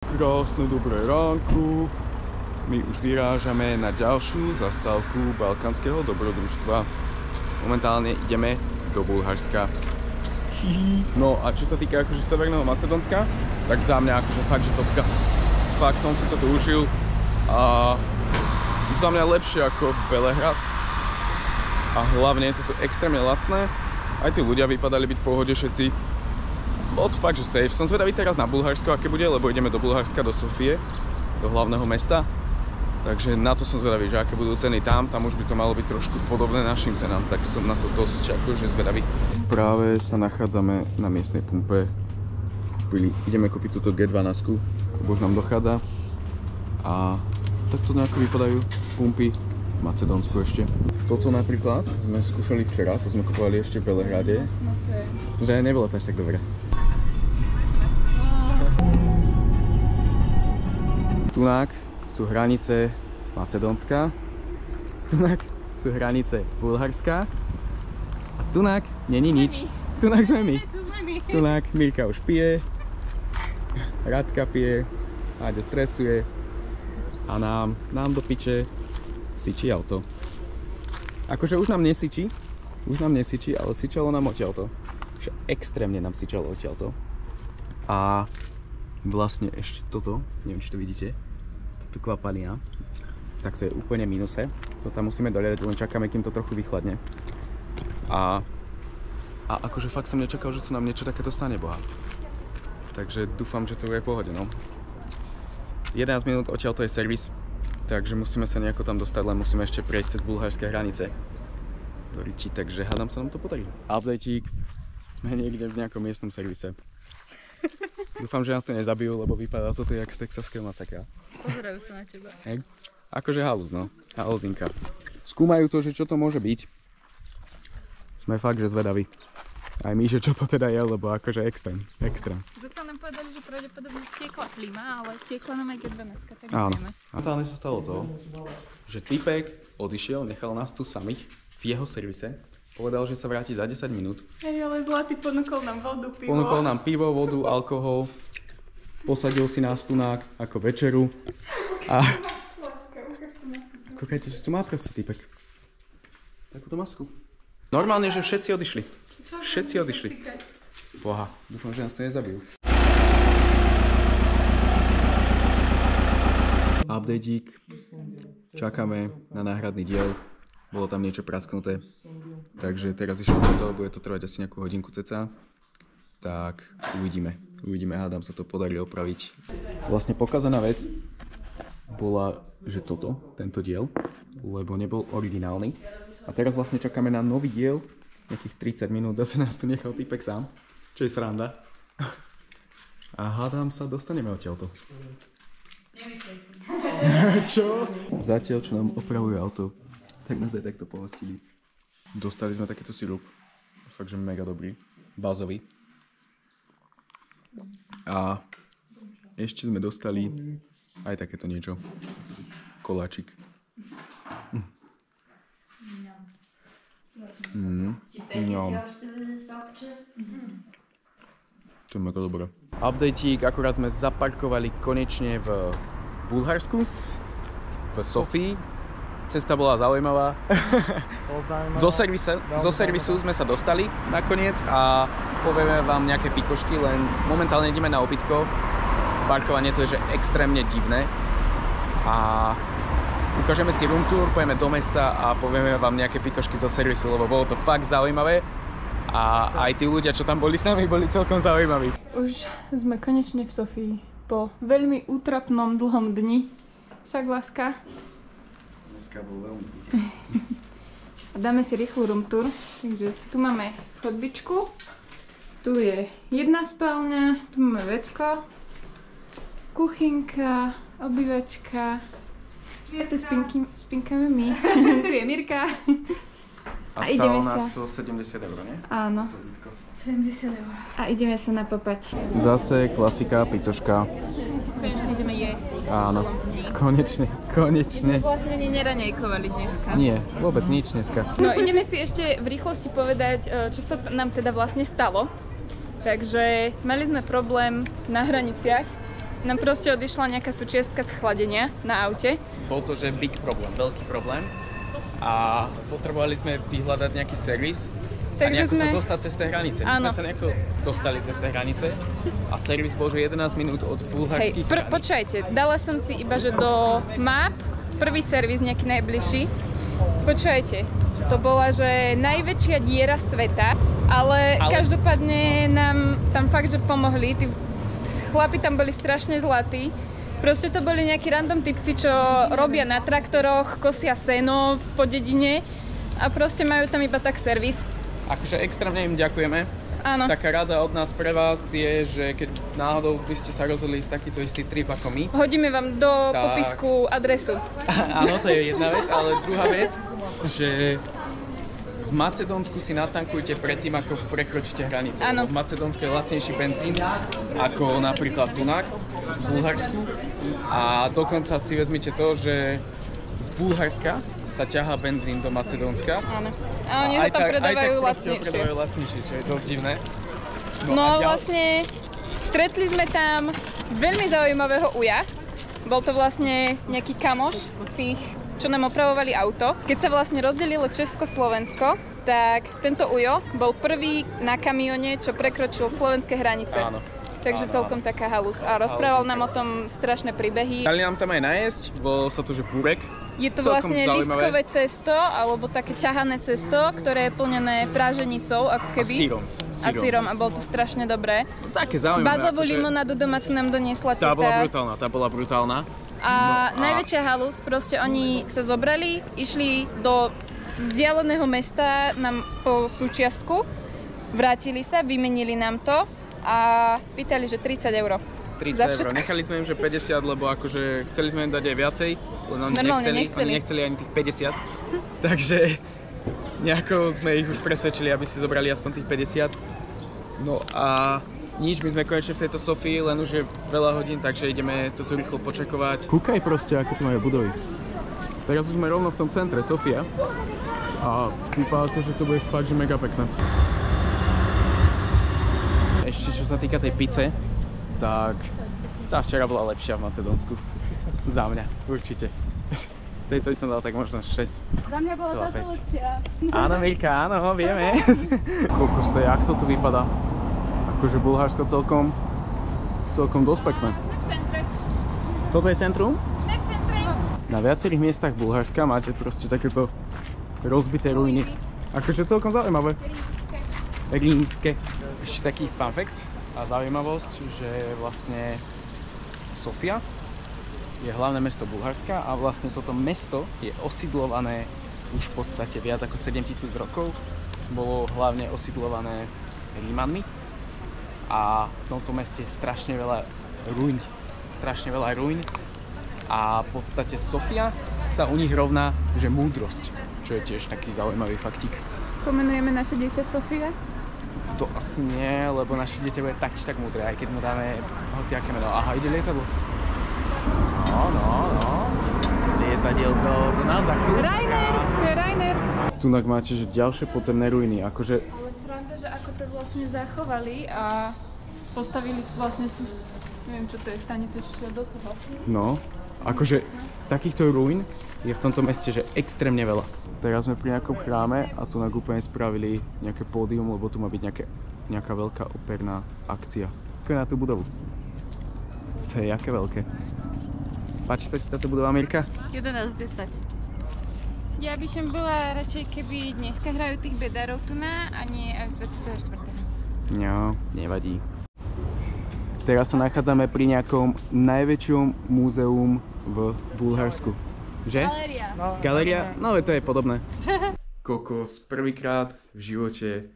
Krásne dobré ránku. My už vyrážame na ďalšiu zastávku Balkánskeho dobrodružstva. Momentálne ideme do Bulharska. No a čo sa týka akože Severného Macedónska, tak za mňa akože fakt, že topka. Fakt som si to užil a za mňa lepšie ako Belehrad. A hlavne je toto extrémne lacné. Aj tí ľudia vypadali byť v pohode všetci. Bolo to fakt, že safe. Som zvedavý teraz na Bulharsko, aké bude, lebo ideme do Bulharska, do Sofie, do hlavného mesta. Takže na to som zvedavý, že aké budú ceny tam. Tam už by to malo byť trošku podobné našim cenám, tak som na to dosť akože zvedavý. Práve sa nachádzame na miestnej pumpe. Ideme kúpiť túto G12, lebo už nám dochádza. A takto nejako vypadajú pumpy v Macedónsku ešte. Toto napríklad sme skúšali včera, to sme kupovali ešte v Belehrade. Že nebolo to až tak dobré. Tunák sú hranice Macedónska, tunák sú hranice Bulharska a tunák není nič. Tunák sme my. Tunák Mirka už pije, Radka pije, Áďo stresuje a nám do piče syčí auto. Akože už nám nesyčí, ale syčalo nám odtiaľto. Že extrémne nám syčalo odtiaľto. A vlastne ešte toto, neviem či to vidíte, táto kvapalina, tak to je úplne minuse. To tam musíme doliadať, len čakáme, kým to trochu vychladne. A akože fakt som nečakal, že sa nám niečo takéto stane, boha. Takže dúfam, že to bude v pohode, no. 11 minút odtiaľto je servis, takže musíme sa nejako tam dostať, len musíme ešte prejsť cez bulharské hranice do Riči, takže hádam sa nám to podarí. Updateík, sme niekde v nejakom miestnom servise. Dúfam, že nás to nezabijú, lebo vypadá toto jak z texaského masakra. Pozerajú sa na teba. Akože halus, no. Haluzinka. Skúmajú to, že čo to môže byť. Sme fakt, že zvedaví. Aj my, že čo to teda je, lebo akože extrém. Zatiaľ nám povedali, že pravdepodobne tiekla klíma, ale tiekla nám aj G12, tak áno. nevieme. A tam sa stalo to, že typek odišiel, nechal nás tu samých v jeho servise. Povedal, že sa vráti za 10 minút. Hej, ale zlatý ponúkol nám vodu, pivo. Ponúkol nám pivo, vodu, alkohol. Posadil si nás tunák ako večeru. A... Kúkajte, že tu má proste typek. Takúto masku. Normálne, že všetci odišli. Všetci odišli. Boha, dúfam, že nás to nezabijú. Updateík. Čakáme na náhradný diel. Bolo tam niečo prasknuté. Takže teraz išiel to, bude to trvať asi nejakú hodinku cca. Tak uvidíme, hádam sa to podarí opraviť. Vlastne pokazaná vec bola, že tento diel, lebo nebol originálny. A teraz vlastne čakáme na nový diel, nejakých 30 minút, zase nás tu nechal typek sám, čo je sranda. A hádam sa, dostaneme odtiaľto. Čo? Zatiaľ, čo nám opravujú auto, tak nás aj takto pohostili. Dostali sme takýto sirup, fakt, že mega dobrý, bázový. A ešte sme dostali aj takéto niečo, koláčik. To je mega dobré. Updateík, akurát sme zaparkovali konečne v Bulharsku, v Sofii. Cesta bola zaujímavá. Zo servisu sme sa dostali nakoniec a povieme vám nejaké pikošky, len momentálne ideme na opitko. Parkovanie to je že extrémne divné. A ukážeme si room tour, pojeme do mesta a povieme vám nejaké pikošky zo servisu, lebo bolo to fakt zaujímavé. A aj tí ľudia, čo tam boli s nami, boli celkom zaujímaví. Už sme konečne v Sofii po veľmi útrapnom dlhom dni. Však láska. Dneska bol veľmi zlý. Dáme si rýchlu room tour. Takže tu máme chodbičku. Tu je jedna spálňa, tu máme vecko. Kuchynka, obývačka. Tu spinkame my. Tu je Mirka. A stalo nás to 70 €, nie? Áno. 70 €. A ideme sa napapať. Zase klasika, pizzoška. Konečne ideme jesť. Áno, konečne. My vlastne neraňajkovali dneska. Nie, vôbec nič dneska. No ideme si ešte v rýchlosti povedať, čo sa nám teda vlastne stalo. Takže mali sme problém na hraniciach. nám proste odišla nejaká súčiastka schladenia na aute. Bol to, že big problém, veľký problém. A potrebovali sme vyhľadať nejaký servis. Takže sa dostať cez tie hranice. My sme sa nejako dostali cez tie hranice a servis bol, že 11 minút od bulharských hraníc. Počkajte, dala som si iba, že do map, prvý servis nejaký najbližší. Počkajte, to bola, že najväčšia diera sveta, ale každopádne nám tam fakt, že pomohli. Tí chlapi tam boli strašne zlatí. Proste to boli nejakí random typci, čo robia na traktoroch, kosia seno po dedine a proste majú tam iba tak servis. Akože extrémne im ďakujeme. Áno. Taká rada od nás pre vás je, že keď náhodou by ste sa rozhodli ísť takýto istý trip ako my. Hodíme vám do popisku adresu. Áno, to je jedna vec, ale druhá vec, že v Macedónsku si natankujte predtým, ako prekročíte hranice. Áno. V Macedónsku je lacnejší benzín ako napríklad Tunak v Bulharsku. A dokonca si vezmite to, že z Bulharska sa ťahá benzín do Macedónska. Áno. A oni ho tam predávajú lacnejšie. Čo je dosť divné. No vlastne stretli sme tam veľmi zaujímavého uja. Bol to vlastne nejaký kamoš tých, čo nám opravovali auto. Keď sa vlastne rozdelilo Česko-Slovensko, tak tento ujo bol prvý na kamione, čo prekročil slovenské hranice. Áno. Takže celkom taká halus. A rozprával nám o tom strašné príbehy. Dali nám tam aj najesť, bolo sa to, že burek. Je to vlastne lístkové cesto, alebo také ťahané cesto, ktoré je plnené práženicou, ako keby. A sírom. A bolo to strašne dobré. No, také zaujímavé. Bazovú limonádu doma si nám doniesla teta. Tá bola brutálna. A najväčšia halus, proste oni sa zobrali, išli do vzdialeného mesta nám po súčiastku, vrátili sa, vymenili nám to a pýtali, že 30 €. 30 €. Nechali sme im, že 50, lebo akože chceli sme im dať aj viacej, len oni nechceli ani tých 50. Takže nejako sme ich už presvedčili, aby si zobrali aspoň tých 50. No a nič, my sme konečne v tejto Sofii, len už je veľa hodín, takže ideme toto rýchlo počakovať. Kúkaj proste, ako tu majú budovy. Teraz už sme rovno v tom centre, Sofia. A vypadá to, že to bude fakt, že mega pekné. Ešte čo sa týka tej pice, tak tá včera bola lepšia v Macedónsku. Za mňa, určite. Tejto som dal tak možno 6,5. Za mňa bola táto lepšia. Áno, Milka, áno, vieme. Kokos, to je, jak to tu vypadá. Akože Bulharsko celkom dosť pekné. Sme v centre. Toto je centrum? Sme v centre. Na viacerých miestach Bulharska máte proste takéto rozbité ruiny. Akože celkom zaujímavé. Rímske. Ešte taký fun fact a zaujímavosť, že vlastne Sofia je hlavné mesto Bulharska a vlastne toto mesto je osídlované už v podstate viac ako 7000 rokov. Bolo hlavne osídlované Rímanmi a v tomto meste je strašne veľa ruín a v podstate Sofia sa u nich rovná, že múdrosť, čo je tiež taký zaujímavý faktík. Pomenujeme naše dieťa Sofia? To asi nie, lebo naše dieťa bude tak či tak múdre, aj keď mu dáme hociaké meno. Aha, ide lietadlo. No. Lietadielko do nás zakúka. Rainer! To je Rainer! Tunak máte, že ďalšie podzemné ruiny, akože... Ale sranda, že ako to vlastne zachovali a postavili vlastne tu, neviem čo to je, stanice, čiže do toho. No, akože takýchto ruín je v tomto meste, že extrémne veľa. Teraz sme pri nejakom chráme a tu úplne spravili nejaké pódium, lebo tu má byť nejaká veľká operná akcia. Ako je na tú budovu? To je jaké veľké. Páči sa ti táto budova, Mirka? 11:10. Ja by som bola radšej, keby dneska hrajú tých bedárov tu na a nie až 24. No, nevadí. Teraz sa nachádzame pri nejakom najväčšom múzeum v Bulharsku. Že? Galéria. Galéria? No, to je podobné. Kokos, prvýkrát v živote,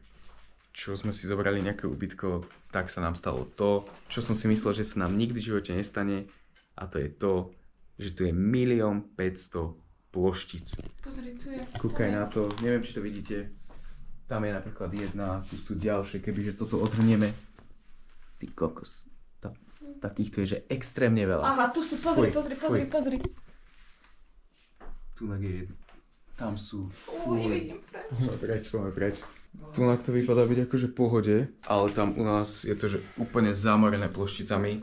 čo sme si zobrali nejaké ubytko, tak sa nám stalo to, čo som si myslel, že sa nám nikdy v živote nestane, a to je to, že tu je 1 500 000 ploštíc. Pozri, tu je. Kúkaj na to, neviem, či to vidíte. Tam je napríklad jedna, tu sú ďalšie, kebyže toto odhrnieme. Ty kokos. Takýchto je, že extrémne veľa. Aha, tu sú, pozri. Tunak je jedno. Tam sú. Nevidím preč. Poďme preč. Tunak to vypadá byť akože pohode, ale tam u nás je to, že úplne zamorené plošticami.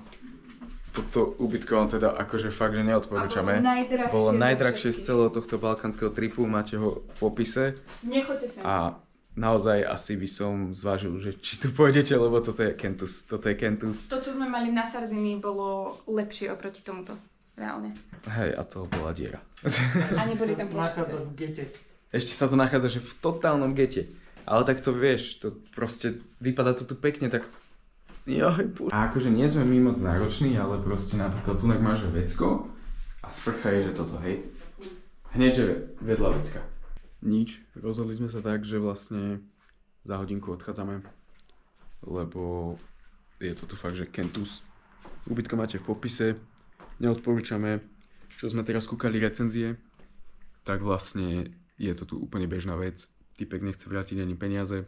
Toto ubytko vám teda akože fakt, že neodporúčame. Bolo najdrahšie z celého tohto balkánskeho tripu, máte ho v popise. Nechoďte sem. A naozaj asi by som zvážil, že či tu pôjdete, lebo toto je Kentus. To, čo sme mali na Sardinii, bolo lepšie oproti tomuto. Reálne. Hej, a to bola diera. A neboli tam ploštice. v gete. Ešte sa to nachádza, že v totálnom gete. Ale tak to vieš, to proste vypadá to tu pekne, tak... A akože nie sme my moc nároční, ale proste napríklad tu máš vecko a sprcha je, že toto, hej. Hneď, že vedľa vecka. Nič, rozhodli sme sa tak, že vlastne za hodinku odchádzame, lebo je to tu fakt, že Kentus. Ubytko máte v popise, neodporúčame. Čo sme teraz kúkali recenzie, tak vlastne je to tu úplne bežná vec. Typek nechce vrátiť ani peniaze.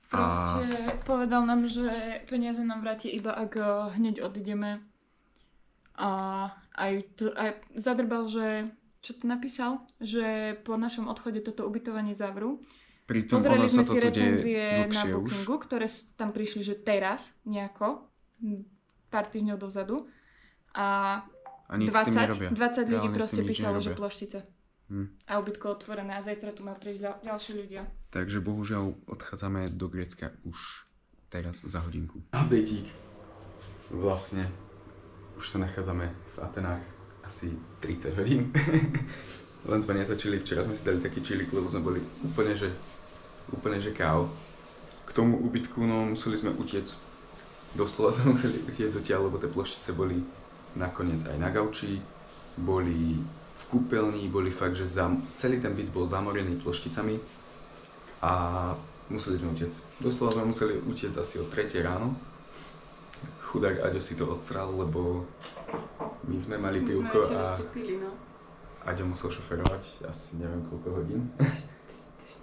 Proste povedal nám, že peniaze nám vráti iba ak hneď odídeme. A aj zadrbal, že čo to napísal? Že po našom odchode toto ubytovanie zavrú. Pritom pozreli sme sa si toto recenzie na deje Bookingu, ktoré tam prišli, že teraz nejako, pár týždňov dozadu. A 20 ľudí proste písalo, že ploštice. A ubytko otvorené a zajtra tu má prísť ďalší ľudia. Takže bohužiaľ odchádzame do Grécka už teraz za hodinku. Updateík. Vlastne už sa nachádzame v Atenách asi 30 hodín. Len sme netočili, včera sme si dali taký chillik, lebo sme boli úplne že káo. K tomu ubytku no museli sme utiec. Doslova sme museli utiec odtiaľ, lebo tie ploštice boli nakoniec aj na gauči, boli v kúpeľni, boli fakt, že celý ten byt bol zamorený plošticami a museli sme utiec. Doslova sme museli utiec asi o 3 ráno. Chudák Aďo si to odsral, lebo my sme mali pivko a Aďo musel šoferovať asi neviem koľko hodín.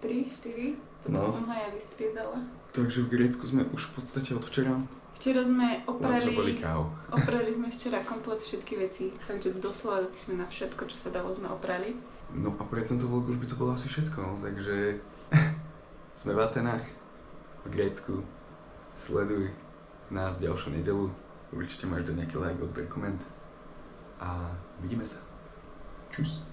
4, potom som ho ja vystriedala. Takže v Grécku sme už v podstate od včera. Včera sme oprali sme včera komplet všetky veci, fakt, že doslova sme na všetko, čo sa dalo, sme oprali. No a pre tento vlog už by to bolo asi všetko, no, takže sme v Atenách, v Grécku, sleduj nás ďalšiu nedeľu, určite máš dať nejaký like, odber, koment a vidíme sa. Čus.